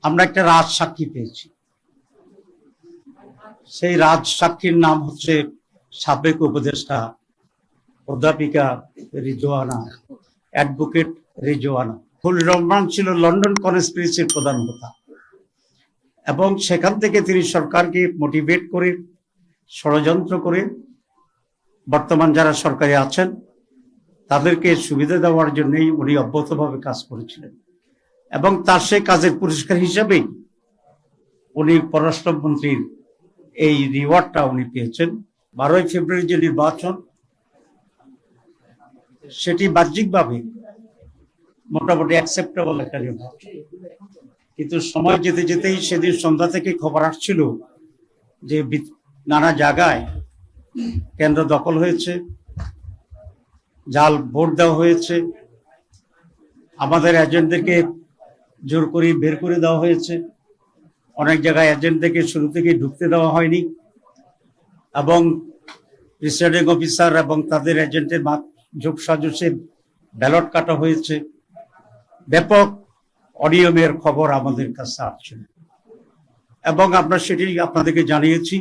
আমরা একটা রাজসাক্ষী পেয়েছি। সেই রাজসাক্ষীর নাম হচ্ছে সাবেক উপদেষ্টা অধ্যাপিকা রিজওয়ানা, অ্যাডভোকেট রিজওয়ানা। খলিলুর রহমান ছিল লন্ডন কনস্পিরেসির প্রধান হোতা এবং সেখান থেকে তিনি সরকারকে মোটিভেট করে ষড়যন্ত্র করে বর্তমান যারা সরকারে আছেন তাদেরকে সুবিধা দেওয়ার জন্যই উনি অব্যাহতভাবে কাজ করেছিলেন এবং তার সেই কাজের পুরস্কার হিসাবেই উনি পররাষ্ট্রমন্ত্রীর এই রিওয়ার্ডটা উনি পেয়েছেন। 12ই ফেব্রুয়ারি যে নির্বাচন, সেটি বাহ্যিকভাবে মোটামুটি অ্যাকসেপ্টেবল একটা নির্বাচন, কিন্তু সময় যেতে যেতেই সেদিন সন্ধ্যা থেকে খবর আসছিল যে নানা জায়গায় কেন্দ্র দখল হয়েছে, জাল ভোট দেওয়া হয়েছে, আমাদের এজেন্টদেরকে জোর করে বের করে দেওয়া হয়েছে, অনেক জায়গায় এজেন্টদেরকে শুরু থেকে ঢুকতে দেওয়া হয়নি এবং প্রিসাইডিং অফিসার এবং তাদের এজেন্টের যোগসাজশে ব্যালট কাটা হয়েছে। ব্যাপক অনিয়মের খবর আমাদের কাছে আসছিল এবং আমরা সেটি আপনাদেরকে জানিয়েছি।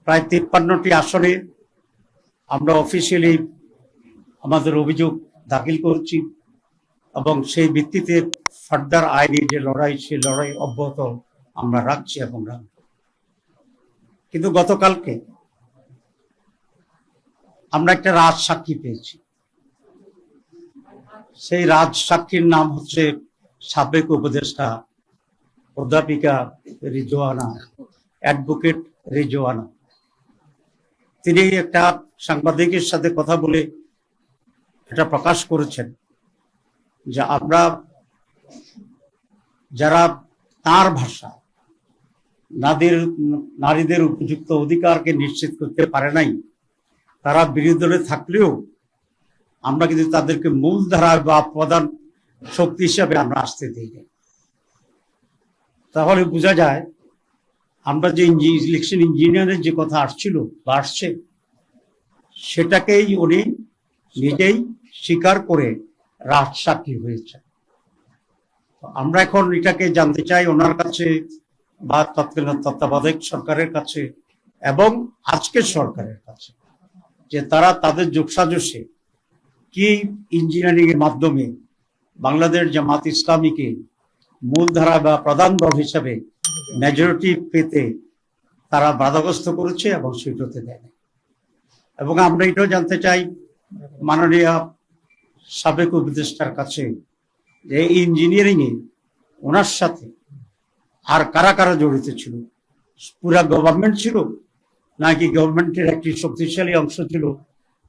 প্রায় 53টি আসনে আমরা অফিসিয়ালি আমাদের অভিযোগ দাখিল করছি এবং সেই ভিত্তিতে ফার্দার আইনি যে লড়াই, সেই লড়াই অব্যাহত আমরা রাখছি এবং রাখব। কিন্তু গতকালকে আমরা একটা রাজসাক্ষী পেয়েছি। সেই রাজসাক্ষীর নাম হচ্ছে সাবেক উপদেষ্টা অধ্যাপিকা রিজওয়ানা, অ্যাডভোকেট রিজওয়ানা। তিনি একটা সাংবাদিকের সাথে কথা বলে এটা প্রকাশ করেছেন যে আমরা যারা তার ভাষা নারীদের উপযুক্ত অধিকারকে নিশ্চিত করতে পারে নাই, তারা বিরোধী দলে থাকলেও আমরা কিন্তু তাদেরকে মূলধারা বা প্রধান শক্তি হিসাবে আমরা আসতে দিই না। তাহলে বোঝা যায় আমরা যে ইলেকশন ইঞ্জিনিয়ারের যে কথা আসছিল বা আসছে, সেটাকেই উনি নিজেই স্বীকার করে রাজসাক্ষী হয়েছে। আমরা এখন এটাকে জানতে চাই ওনার কাছে বা তৎকালীন তত্ত্বাবধায়ক সরকারের কাছে এবং আজকের সরকারের কাছে, যে তারা তাদের যোগসাজশে কি ইঞ্জিনিয়ারিং এর মাধ্যমে বাংলাদেশ জামাত ইসলামীকে মূলধারা বা প্রধান দল হিসাবে মেজরিটি পেতে তারা বাধাগ্রস্ত করেছে এবং সেটাতে দেয়। এবং আমরা এটাও জানতে চাই মাননীয় সাবেক উপদেষ্টার কাছে যে ইঞ্জিনিয়ারিং এ ওনার সাথে আর কারা কারা জড়িত ছিল, পুরা গভর্নমেন্ট ছিল নাকি গভর্নমেন্টের একটি শক্তিশালী অংশ ছিল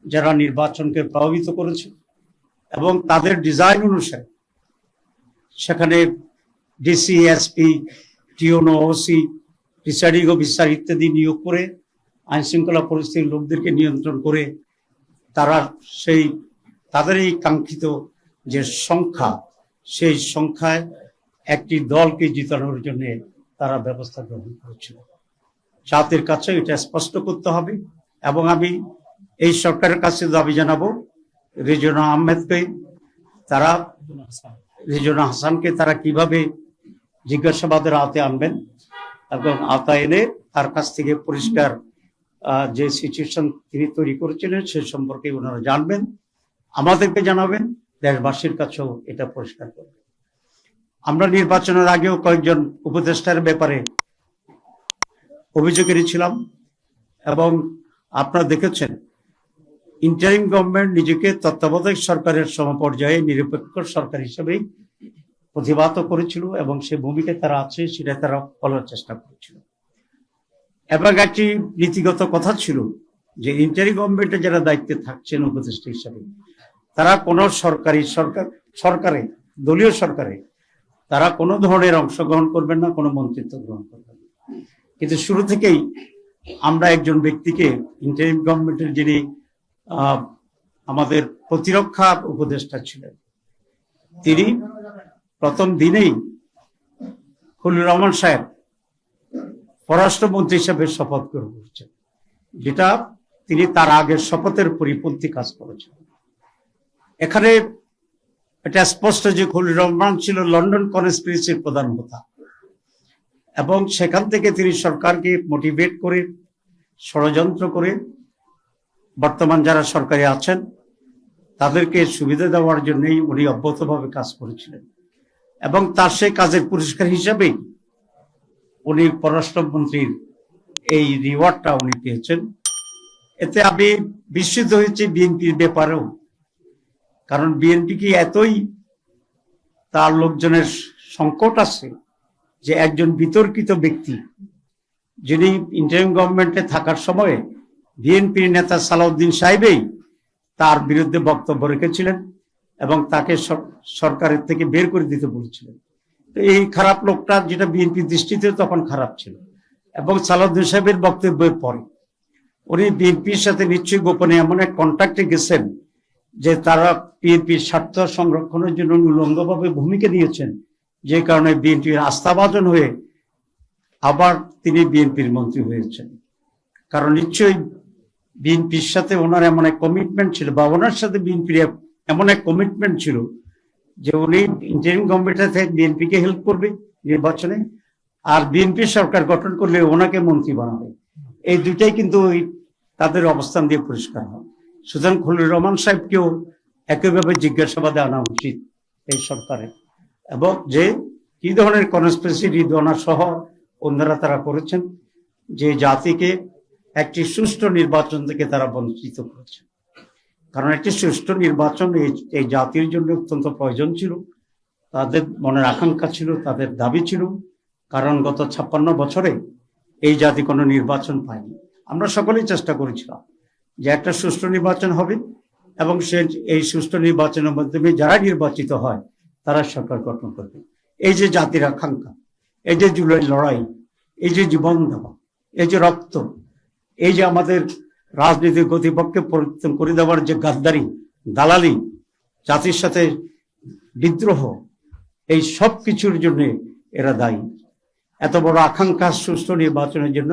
যারা নির্বাচনকে প্রভাবিত করেছে এবং তাদের ডিজাইন অনুসারে সেখানে ডিসি, এসপি, টিওনো, ওসি, প্রিসাইডিং অফিসার ইত্যাদি নিয়োগ করে আইন শৃঙ্খলা পরিস্থিতির লোকদেরকে নিয়ন্ত্রণ করে তারা তাদের এই কাঙ্ক্ষিত যে সংখ্যা, সেই সংখ্যায় একটি দলকে জিতানোর জন্য তারা ব্যবস্থা গ্রহণ করেছিল। জাতির কাছে এটা স্পষ্ট করতে হবে এবং আমি এই সরকারের কাছে দাবি জানাবো রিজওয়ানা আহমেদকে, রিজওয়ানা হাসানকে তারা কিভাবে জিজ্ঞাসাবাদের আওতায় আনবেন এবং আওতায় এনে তার কাছ থেকে পরিষ্কার যে সিচুয়েশন তিনি তৈরি করেছিলেন সে সম্পর্কে ওনারা জানবেন, আমাদেরকে জানাবেন, দেশবাসীর কাছেও এটা পরিষ্কার করবেন। আমরা নির্বাচনের আগেও কয়েকজন উপদেষ্টার ব্যাপারে অভিযোগ এনেছিলাম এবং আপনারা দেখেছেন ইন্টারিম গভর্নমেন্ট নিজেকে তত্ত্বাবধায়ক সরকারের সমপর্যায়ে নিরপেক্ষ সরকার হিসেবেই প্রতিবাদ করেছিল এবং সে ভূমিকায় তারা আছে সেটা তারা বলার চেষ্টা করেছিল। এবং একটি নীতিগত কথা ছিল যে ইন্টারিম গভর্নমেন্টে যারা দায়িত্বে থাকছেন উপদেষ্টা হিসাবে তারা কোনো সরকারে দলীয় সরকারে তারা কোনো ধরনের অংশগ্রহণ করবেন না, কোনো মন্ত্রিত্ব গ্রহণ করবেন না। কিন্তু শুরু থেকেই আমরা একজন ব্যক্তিকে ইন্টারিম গভর্নমেন্টের যিনি আমাদের প্রতিরক্ষা উপদেষ্টা ছিলেন, তিনি প্রথম দিনেই খলিলুর রহমান সাহেব পররাষ্ট্রমন্ত্রী হিসেবে শপথ গ্রহণ করছেন, যেটা তিনি তার আগের শপথের পরিপন্থী কাজ করেছেন। এখানে এটা স্পষ্ট যে খলিলুর রহমান ছিল লন্ডন কনস্পিরেসির প্রধান হোতা, এবং সেখান থেকে তিনি সরকারকে মোটিভেট করে ষড়যন্ত্র করে বর্তমান যারা সরকারে আছেন তাদেরকে সুবিধা দেওয়ার জন্যই উনি অব্যাহতভাবে কাজ করেছিলেন, এবং তার সেই কাজের পুরস্কার হিসাবেই উনি পররাষ্ট্রমন্ত্রীর এই রিওয়ার্ডটা উনি পেয়েছেন। এতে আমি বিস্মিত হয়েছি বিএনপির ব্যাপারেও, কারণ বিএনপি কি এতই তার লোকজনের সংকট আছে যে একজন বিতর্কিত ব্যক্তি যিনি ইন্টারিম গভর্নমেন্টে থাকার সময়ে বিএনপির নেতা সালাউদ্দিন সাহেবই তার বিরুদ্ধে বক্তব্য রেখেছিলেন এবং তাকে সরকারের থেকে বের করে দিতে বলেছিলেন। তো এই খারাপ লোকটা, যেটা বিএনপির দৃষ্টিতে তখন খারাপ ছিল, এবং সালাউদ্দিন সাহেবের বক্তব্যের পরে উনি বিএনপির সাথে নিশ্চয়ই গোপনে এমন এক কন্ট্যাক্টে গেছেন যে তারা বিএনপির স্বার্থ সংরক্ষণের জন্য উলঙ্গভাবে ভূমিকা নিয়েছেন, যে কারণে বিএনপির আস্থাভাজন হয়ে আবার তিনি বিএনপির মন্ত্রী হয়েছেন। কারণ নিশ্চয়ই বিএনপির সাথে ওনার এমন এক কমিটমেন্ট ছিল, বা ওনার সাথে বিএনপির এমন এক কমিটমেন্ট ছিল যে উনি ইন্টারিম গভর্নমেন্টে বিএনপিকে হেল্প করবে নির্বাচনে, আর বিএনপি সরকার গঠন করলে ওনাকে মন্ত্রী বানাবে। এই দুইটাই কিন্তু তাদের অবস্থান দিয়ে পরিষ্কার হয়। সুতরাং খলিলুর রহমান সাহেবকেও একইভাবে জিজ্ঞাসাবাদে আনা উচিত এই সরকারের, এবং যে কি ধরনের কনস্পিরেসি রিদওয়ানা সহ অন্যরা তারা করেছেন, যে জাতিকে একটি সুষ্ঠু নির্বাচন থেকে তারা বঞ্চিত করেছে। কারণ একটি সুষ্ঠু নির্বাচন এই জাতির জন্য অত্যন্ত প্রয়োজন ছিল, তাদের মনের আকাঙ্ক্ষা ছিল, তাদের দাবি ছিল। কারণ গত 56 বছরে এই জাতি কোনো নির্বাচন পায়নি। আমরা সকলেই চেষ্টা করেছিলাম যে একটা সুষ্ঠু নির্বাচন হবে, এবং এই সুষ্ঠু নির্বাচনের মাধ্যমে যারা নির্বাচিত হয় তারা সরকার গঠন করবে। এই যে জাতির আকাঙ্ক্ষা, এই যে জুলাই লড়াই, এই যে জীবন দেওয়া, এই যে রক্ত, এই যে আমাদের রাজনীতির গতিপক্ষে পরিবর্তন করে দেওয়ার যে গাদ্দারি, দালালি, জাতির সাথে বিদ্রোহ, এই সব কিছুর জন্য এরা দায়ী। এত বড় আকাঙ্ক্ষা সুষ্ঠু নির্বাচনের জন্য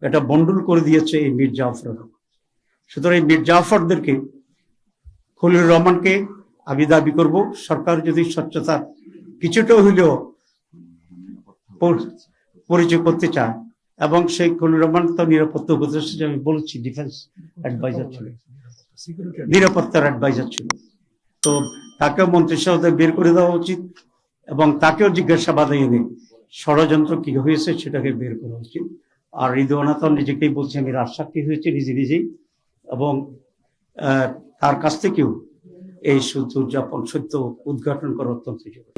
এটা বন্ডুল করে দিয়েছে এই মীর জাফর। সুতরাং এই মীর জাফরদেরকে, খলিলুর রহমানকে আমি দাবি করব, সরকার যদি স্বচ্ছতা কিছুটা হইলেও পরিচয় করতে চায়, এবং সেই খলিলুর রহমান তো নিরাপত্তা উপদেষ্টা, আমি বলছি ডিফেন্স অ্যাডভাইজার ছিল, নিরাপত্তার অ্যাডভাইজার ছিল, তো তাকেও মন্ত্রিসভা থেকে বের করে দেওয়া উচিত, এবং তাকেও জিজ্ঞাসাবাদে এনে ষড়যন্ত্র কি হয়েছে সেটাকে বের করা উচিত। আর রিদওয়ানা তো নিজেকেই বলছে আমি রাজসাক্ষী হয়েছি নিজেই, এবং তার কাছ থেকেও এই সত্য উদ্ঘাটন করা অত্যন্ত জরুরি।